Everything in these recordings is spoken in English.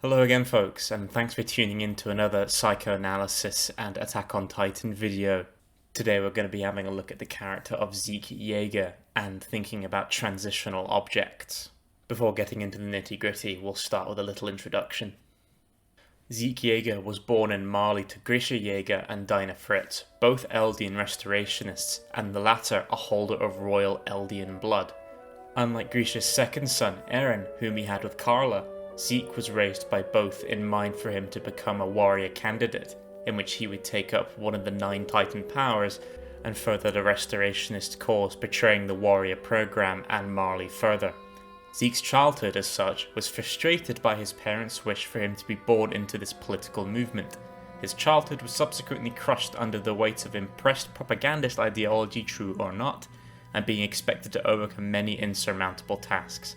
Hello again folks, and thanks for tuning in to another Psychoanalysis and Attack on Titan video. Today we're going to be having a look at the character of Zeke Jaeger and thinking about transitional objects. Before getting into the nitty-gritty, we'll start with a little introduction. Zeke Jaeger was born in Mali to Grisha Jaeger and Dinah Fritz, both Eldian restorationists, and the latter a holder of royal Eldian blood. Unlike Grisha's second son, Eren, whom he had with Carla, Zeke was raised by both in mind for him to become a warrior candidate, in which he would take up one of the 9 Titan powers and further the restorationist cause, betraying the warrior program and Marley further. Zeke's childhood, as such, was frustrated by his parents' wish for him to be born into this political movement. His childhood was subsequently crushed under the weight of impressed propagandist ideology, true or not, and being expected to overcome many insurmountable tasks.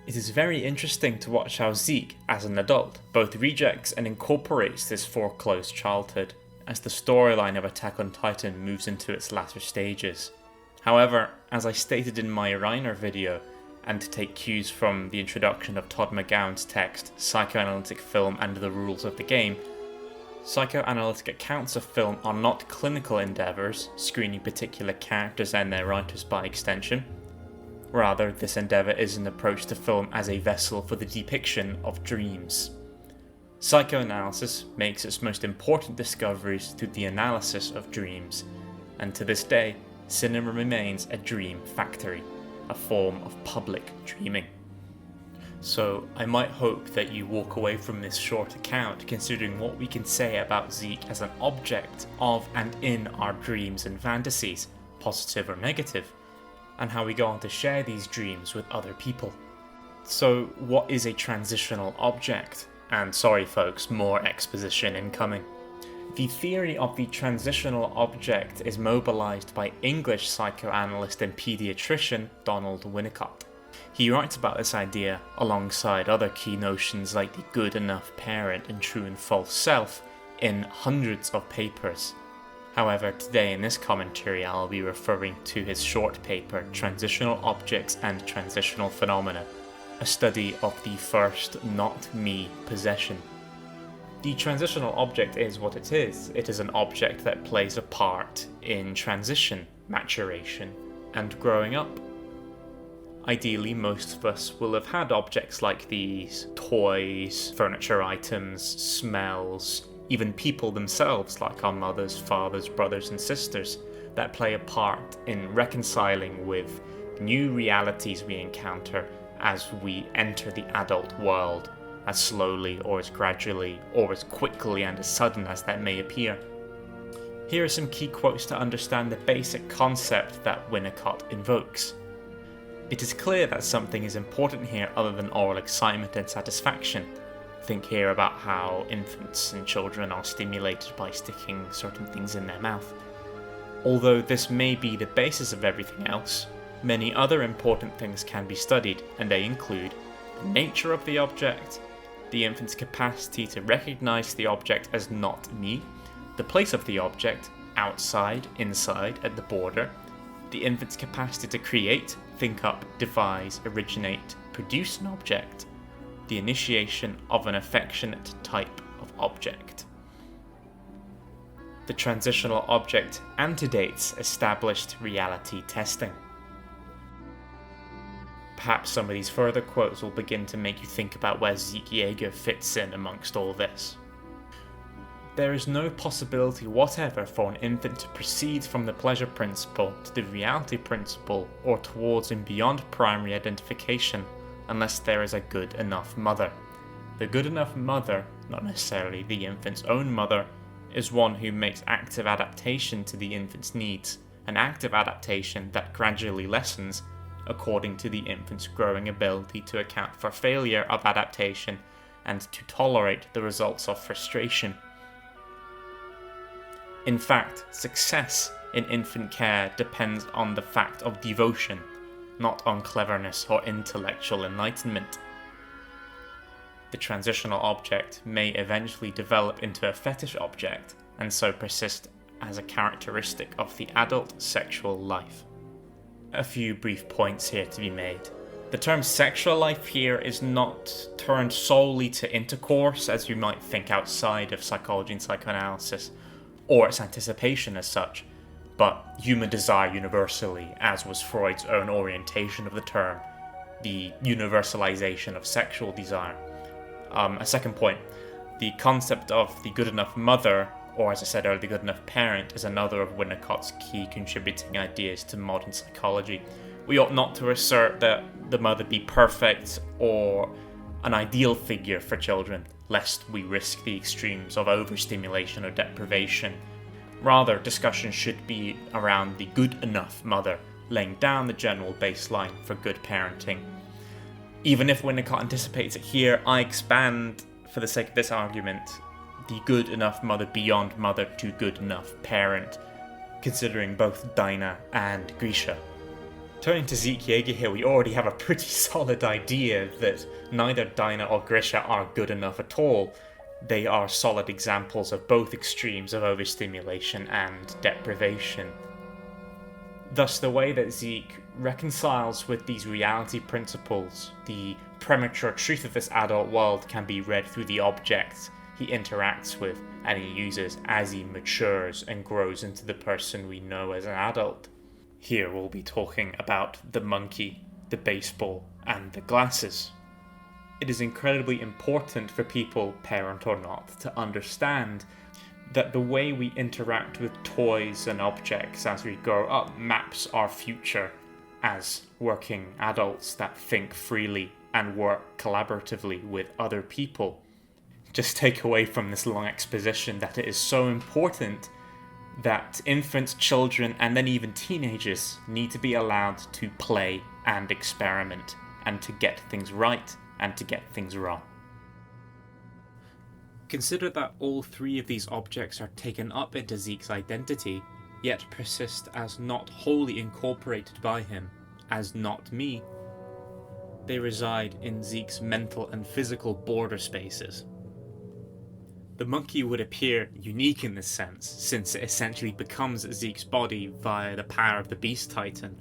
It is very interesting to watch how Zeke, as an adult, both rejects and incorporates this foreclosed childhood, as the storyline of Attack on Titan moves into its latter stages. However, as I stated in my REINER video, and to take cues from the introduction of Todd McGowan's text, Psychoanalytic Film and the Rules of the Game, psychoanalytic accounts of film are not clinical endeavours, screening particular characters and their writers by extension. Rather, this endeavour is an approach to film as a vessel for the depiction of dreams. Psychoanalysis makes its most important discoveries through the analysis of dreams, and to this day, cinema remains a dream factory, a form of public dreaming. So, I might hope that you walk away from this short account considering what we can say about Zeke as an object of and in our dreams and fantasies, positive or negative, and how we go on to share these dreams with other people. So, what is a transitional object? And sorry folks, more exposition incoming. The theory of the transitional object is mobilized by English psychoanalyst and pediatrician Donald Winnicott. He writes about this idea alongside other key notions like the good enough parent and true and false self in hundreds of papers. However, today in this commentary I'll be referring to his short paper, Transitional Objects and Transitional Phenomena, a study of the first not-me possession. The transitional object is what it is. It is an object that plays a part in transition, maturation, and growing up. Ideally, most of us will have had objects like these: toys, furniture items, smells, even people themselves like our mothers, fathers, brothers and sisters that play a part in reconciling with new realities we encounter as we enter the adult world, as slowly or as gradually or as quickly and as sudden as that may appear. Here are some key quotes to understand the basic concept that Winnicott invokes. It is clear that something is important here other than oral excitement and satisfaction. Think here about how infants and children are stimulated by sticking certain things in their mouth. Although this may be the basis of everything else, many other important things can be studied, and they include the nature of the object, the infant's capacity to recognize the object as not me, the place of the object, outside, inside, at the border, the infant's capacity to create, think up, devise, originate, produce an object, the initiation of an affectionate type of object. The transitional object antedates established reality testing. Perhaps some of these further quotes will begin to make you think about where Zeke Jaeger fits in amongst all this. There is no possibility whatever for an infant to proceed from the pleasure principle to the reality principle or towards and beyond primary identification unless there is a good enough mother. The good enough mother, not necessarily the infant's own mother, is one who makes active adaptation to the infant's needs, an active adaptation that gradually lessens according to the infant's growing ability to account for failure of adaptation and to tolerate the results of frustration. In fact, success in infant care depends on the fact of devotion, not on cleverness or intellectual enlightenment. The transitional object may eventually develop into a fetish object, and so persist as a characteristic of the adult sexual life. A few brief points here to be made. The term sexual life here is not turned solely to intercourse, as you might think outside of psychology and psychoanalysis, or its anticipation as such, but human desire universally, as was Freud's own orientation of the term, the universalization of sexual desire. A second point, the concept of the good enough mother, or as I said earlier, the good enough parent, is another of Winnicott's key contributing ideas to modern psychology. We ought not to assert that the mother be perfect or an ideal figure for children, lest we risk the extremes of overstimulation or deprivation. Rather, discussion should be around the good enough mother, laying down the general baseline for good parenting. Even if Winnicott anticipates it here, I expand, for the sake of this argument, the good enough mother beyond mother to good enough parent, considering both Dinah and Grisha. Turning to Zeke Jaeger here, we already have a pretty solid idea that neither Dinah or Grisha are good enough at all. They are solid examples of both extremes of overstimulation and deprivation. Thus, the way that Zeke reconciles with these reality principles, the premature truth of this adult world, can be read through the objects he interacts with and he uses as he matures and grows into the person we know as an adult. Here we'll be talking about the monkey, the baseball, and the glasses. It is incredibly important for people, parent or not, to understand that the way we interact with toys and objects as we grow up maps our future as working adults that think freely and work collaboratively with other people. Just take away from this long exposition that it is so important that infants, children, and then even teenagers need to be allowed to play and experiment and to get things right and to get things wrong. Consider that all three of these objects are taken up into Zeke's identity, yet persist as not wholly incorporated by him, as not me. They reside in Zeke's mental and physical border spaces. The monkey would appear unique in this sense, since it essentially becomes Zeke's body via the power of the Beast Titan.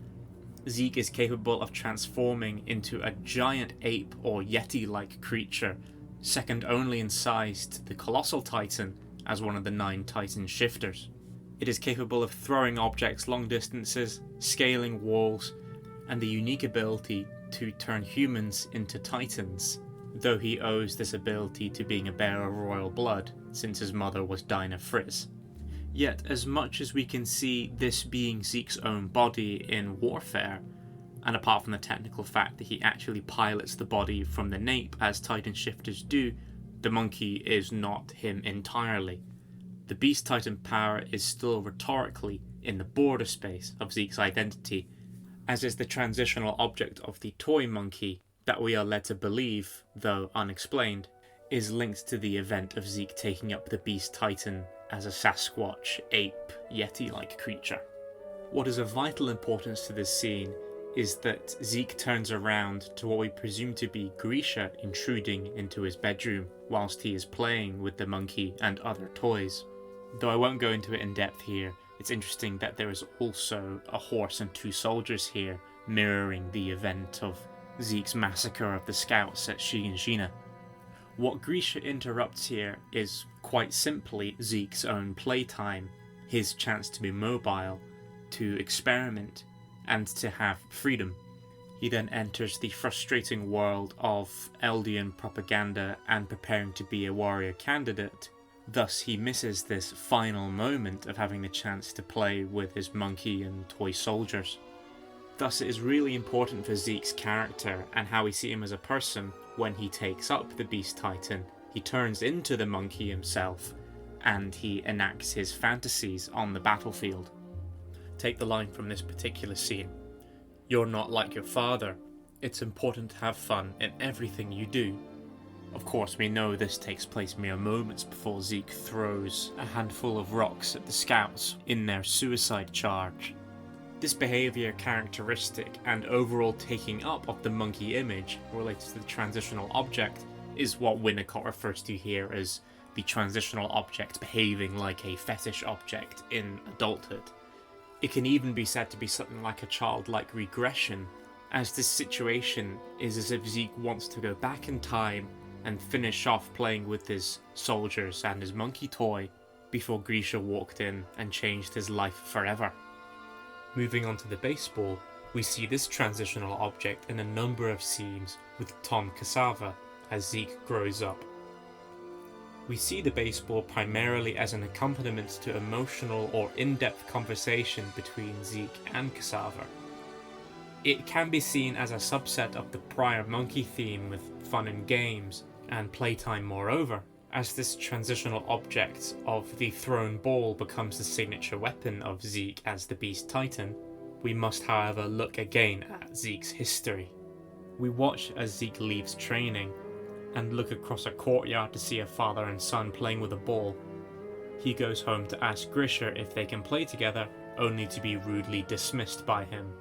Zeke is capable of transforming into a giant ape or yeti-like creature, second only in size to the Colossal Titan as one of the 9 Titan shifters. It is capable of throwing objects long distances, scaling walls, and the unique ability to turn humans into Titans, though he owes this ability to being a bearer of royal blood, since his mother was Dinah Frizz. Yet, as much as we can see this being Zeke's own body in warfare, and apart from the technical fact that he actually pilots the body from the nape as Titan shifters do, the monkey is not him entirely. The Beast Titan power is still rhetorically in the border space of Zeke's identity, as is the transitional object of the toy monkey that we are led to believe, though unexplained, is linked to the event of Zeke taking up the Beast Titan as a Sasquatch, ape, yeti-like creature. What is of vital importance to this scene is that Zeke turns around to what we presume to be Grisha intruding into his bedroom whilst he is playing with the monkey and other toys. Though I won't go into it in depth here, it's interesting that there is also a horse and 2 soldiers here, mirroring the event of Zeke's massacre of the scouts at Shiganshina. What Grisha interrupts here is quite simply Zeke's own playtime, his chance to be mobile, to experiment, and to have freedom. He then enters the frustrating world of Eldian propaganda and preparing to be a warrior candidate. Thus he misses this final moment of having the chance to play with his monkey and toy soldiers. Thus it is really important for Zeke's character and how we see him as a person when he takes up the Beast Titan. He turns into the monkey himself and he enacts his fantasies on the battlefield. Take the line from this particular scene. "You're not like your father. It's important to have fun in everything you do." Of course, we know this takes place mere moments before Zeke throws a handful of rocks at the scouts in their suicide charge. This behaviour characteristic and overall taking up of the monkey image related to the transitional object is what Winnicott refers to here as the transitional object behaving like a fetish object in adulthood. It can even be said to be something like a childlike regression, as this situation is as if Zeke wants to go back in time and finish off playing with his soldiers and his monkey toy before Grisha walked in and changed his life forever. Moving on to the baseball, we see this transitional object in a number of scenes with Tom Cassava as Zeke grows up. We see the baseball primarily as an accompaniment to emotional or in-depth conversation between Zeke and Cassava. It can be seen as a subset of the prior monkey theme with fun and games and playtime moreover, as this transitional object of the thrown ball becomes the signature weapon of Zeke as the Beast Titan. We must, however, look again at Zeke's history. We watch as Zeke leaves training and look across a courtyard to see a father and son playing with a ball. He goes home to ask Grisha if they can play together, only to be rudely dismissed by him.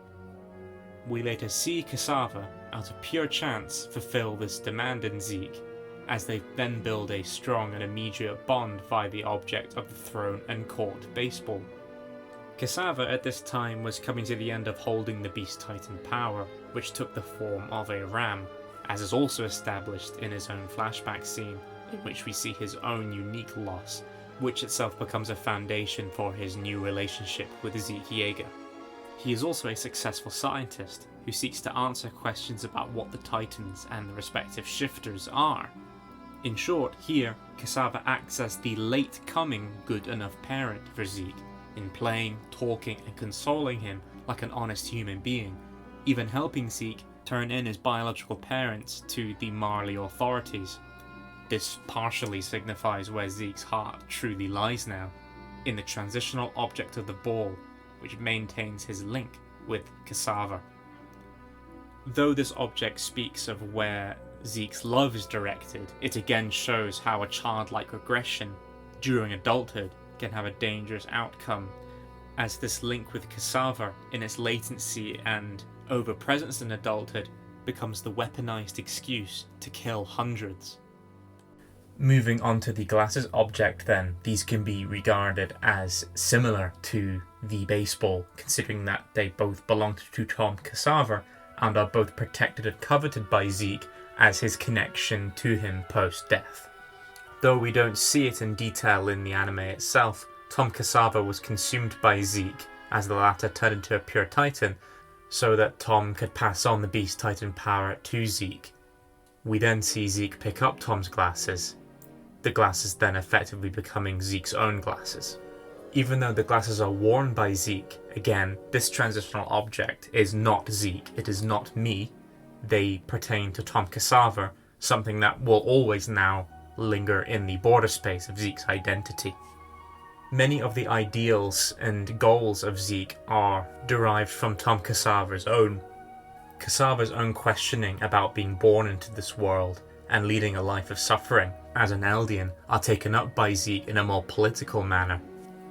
We later see Cassava, out of pure chance, fulfill this demand in Zeke, as they then build a strong and immediate bond via the object of the thrown and caught baseball. Cassava at this time was coming to the end of holding the Beast Titan power, which took the form of a ram, as is also established in his own flashback scene, in which we see his own unique loss, which itself becomes a foundation for his new relationship with Zeke Jaeger. He is also a successful scientist who seeks to answer questions about what the Titans and the respective shifters are. In short, here, Cassava acts as the late-coming good enough parent for Zeke, in playing, talking, and consoling him like an honest human being, even helping Zeke turn in his biological parents to the Marley authorities. This partially signifies where Zeke's heart truly lies now, in the transitional object of the ball, which maintains his link with Cassava. Though this object speaks of where Zeke's love is directed, it again shows how a childlike regression during adulthood can have a dangerous outcome, as this link with Cassava in its latency and overpresence in adulthood becomes the weaponized excuse to kill hundreds. Moving on to the glasses object then, these can be regarded as similar to the baseball, considering that they both belonged to Tom Cassava and are both protected and coveted by Zeke as his connection to him post-death. Though we don't see it in detail in the anime itself, Tom Cassava was consumed by Zeke as the latter turned into a pure Titan, so that Tom could pass on the Beast Titan power to Zeke. We then see Zeke pick up Tom's glasses, the glasses then effectively becoming Zeke's own glasses. Even though the glasses are worn by Zeke, again, this transitional object is not Zeke, it is not me. They pertain to Tom Cassava, something that will always now linger in the border space of Zeke's identity. Many of the ideals and goals of Zeke are derived from Tom Cassava's own. Cassava's own questioning about being born into this world and leading a life of suffering as an Eldian are taken up by Zeke in a more political manner.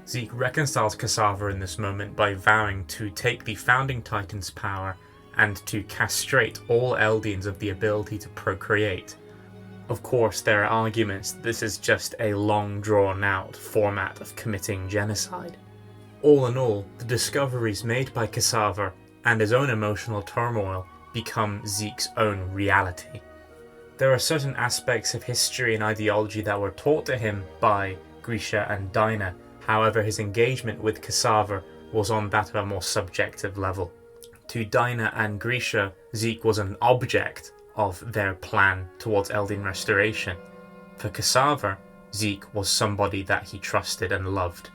Zeke reconciles Cassava in this moment by vowing to take the founding Titan's power and to castrate all Eldians of the ability to procreate. Of course, there are arguments that this is just a long drawn out format of committing genocide. All in all, the discoveries made by Cassava and his own emotional turmoil become Zeke's own reality. There are certain aspects of history and ideology that were taught to him by Grisha and Dinah. However, his engagement with Cassava was on that of a more subjective level. To Dinah and Grisha, Zeke was an object of their plan towards Eldian restoration. For Cassava, Zeke was somebody that he trusted and loved,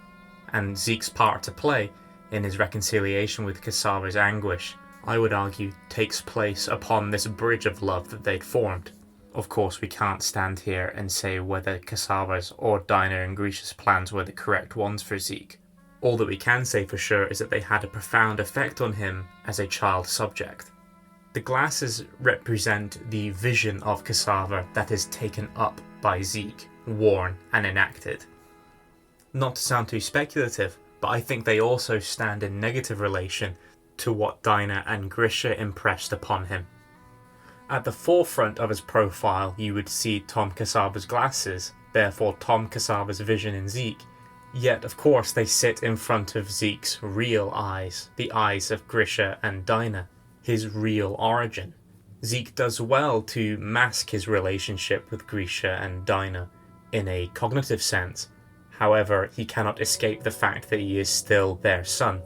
and Zeke's part to play in his reconciliation with Cassava's anguish, I would argue, takes place upon this bridge of love that they'd formed. Of course, we can't stand here and say whether Cassava's or Dinah and Grisha's plans were the correct ones for Zeke. All that we can say for sure is that they had a profound effect on him as a child subject. The glasses represent the vision of Cassava that is taken up by Zeke, worn and enacted. Not to sound too speculative, but I think they also stand in negative relation to what Dinah and Grisha impressed upon him. At the forefront of his profile, you would see Tom Cassava's glasses, therefore Tom Cassava's vision in Zeke, yet of course they sit in front of Zeke's real eyes, the eyes of Grisha and Dinah. his real origin. Zeke does well to mask his relationship with Grisha and Dinah in a cognitive sense. However, he cannot escape the fact that he is still their son.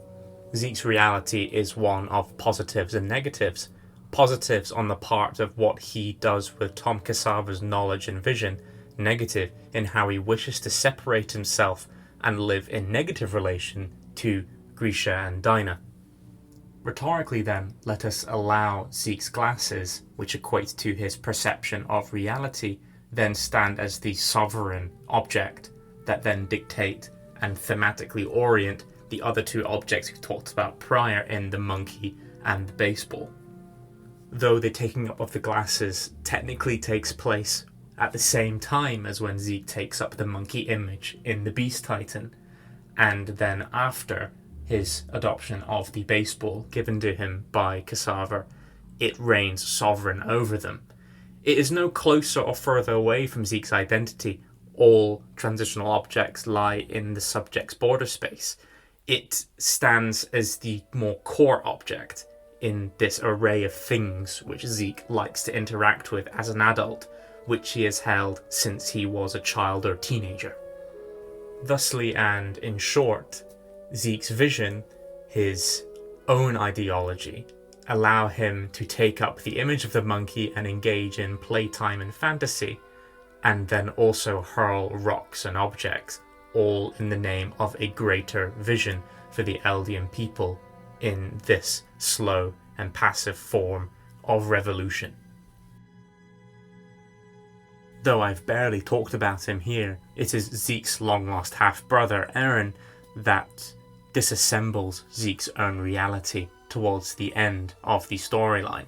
Zeke's reality is one of positives and negatives. Positives on the part of what he does with Tom Cassava's knowledge and vision, negative in how he wishes to separate himself and live in negative relation to Grisha and Dinah. Rhetorically then, let us allow Zeke's glasses, which equate to his perception of reality, then stand as the sovereign object that then dictate and thematically orient the other two objects we talked about prior in the monkey and the baseball. Though the taking up of the glasses technically takes place at the same time as when Zeke takes up the monkey image in the Beast Titan, and then after his adoption of the baseball given to him by Cassava, it reigns sovereign over them. It is no closer or further away from Zeke's identity. All transitional objects lie in the subject's border space. It stands as the more core object in this array of things which Zeke likes to interact with as an adult, which he has held since he was a child or teenager. Thusly, and in short, Zeke's vision, his own ideology, allow him to take up the image of the monkey and engage in playtime and fantasy, and then also hurl rocks and objects, all in the name of a greater vision for the Eldian people in this slow and passive form of revolution. Though I've barely talked about him here, it is Zeke's long-lost half-brother, Eren, that disassembles Zeke's own reality towards the end of the storyline.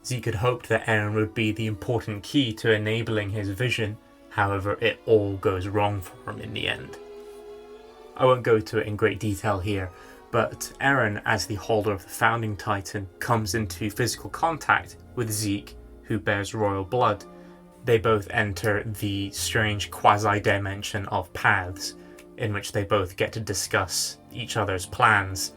Zeke had hoped that Eren would be the important key to enabling his vision, however it all goes wrong for him in the end. I won't go to it in great detail here, but Eren, as the holder of the Founding Titan, comes into physical contact with Zeke, who bears royal blood. They both enter the strange quasi-dimension of paths, in which they both get to discuss each other's plans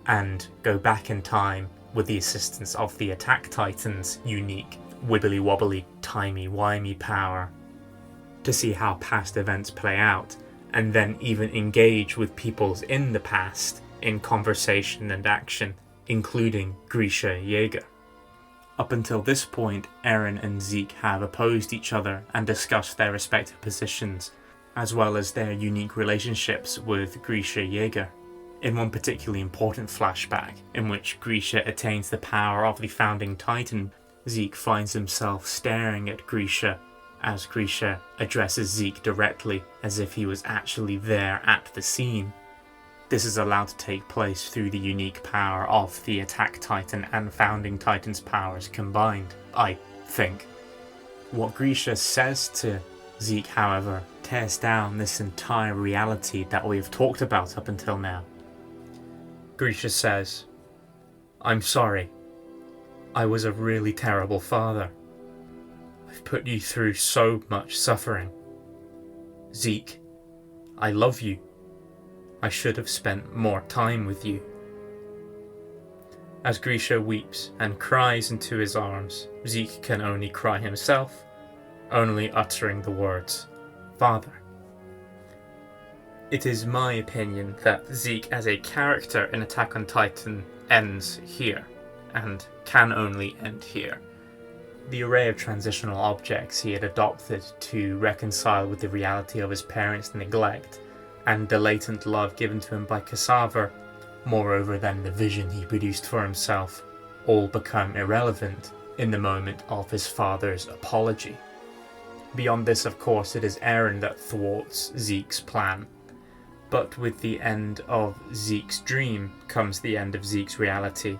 and go back in time with the assistance of the Attack Titan's unique wibbly-wobbly, timey-wimey power to see how past events play out, and then even engage with peoples in the past in conversation and action, including Zeke Jaeger. Up until this point, Eren and Zeke have opposed each other and discussed their respective positions, as well as their unique relationships with Zeke Jaeger. In one particularly important flashback, in which Grisha attains the power of the Founding Titan, Zeke finds himself staring at Grisha as Grisha addresses Zeke directly as if he was actually there at the scene. This is allowed to take place through the unique power of the Attack Titan and Founding Titan's powers combined, I think. What Grisha says to Zeke, however, tears down this entire reality that we've talked about up until now. Grisha says, "I'm sorry. I was a really terrible father. I've put you through so much suffering. Zeke, I love you. I should have spent more time with you." As Grisha weeps and cries into his arms, Zeke can only cry himself, only uttering the words, "Father." It is my opinion that Zeke as a character in Attack on Titan ends here, and can only end here. The array of transitional objects he had adopted to reconcile with the reality of his parents' neglect, and the latent love given to him by Cassava, moreover than the vision he produced for himself, all become irrelevant in the moment of his father's apology. Beyond this, of course, it is Eren that thwarts Zeke's plan. But with the end of Zeke's dream comes the end of Zeke's reality,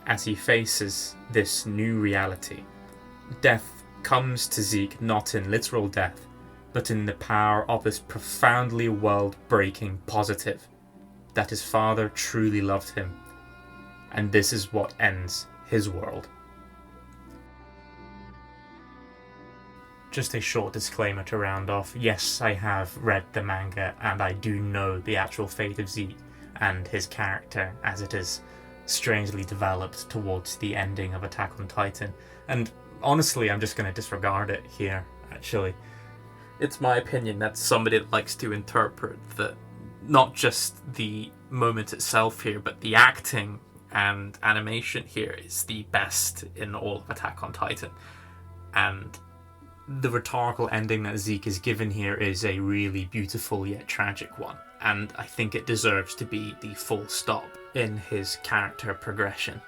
as he faces this new reality. Death comes to Zeke not in literal death, but in the power of this profoundly world-breaking positive, that his father truly loved him, and this is what ends his world. Just a short disclaimer to round off. Yes, I have read the manga and I do know the actual fate of Zeke and his character, as it is strangely developed towards the ending of Attack on Titan. And honestly, I'm just going to disregard it here, actually. It's my opinion that somebody that likes to interpret that not just the moment itself here, but the acting and animation here is the best in all of Attack on Titan. And the rhetorical ending that Zeke is given here is a really beautiful yet tragic one, and I think it deserves to be the full stop in his character progression.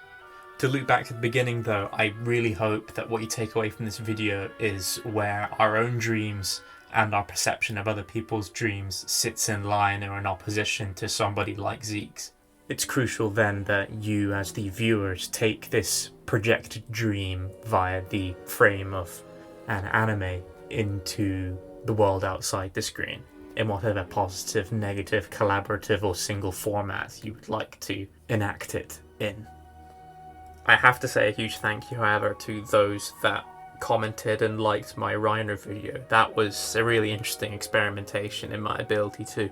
To loop back to the beginning though, I really hope that what you take away from this video is where our own dreams and our perception of other people's dreams sits in line or in opposition to somebody like Zeke's. It's crucial then that you as the viewers take this projected dream via the frame of an anime into the world outside the screen in whatever positive, negative, collaborative or single format you would like to enact it in. I have to say a huge thank you, however, to those that commented and liked my REINER video. That was a really interesting experimentation in my ability to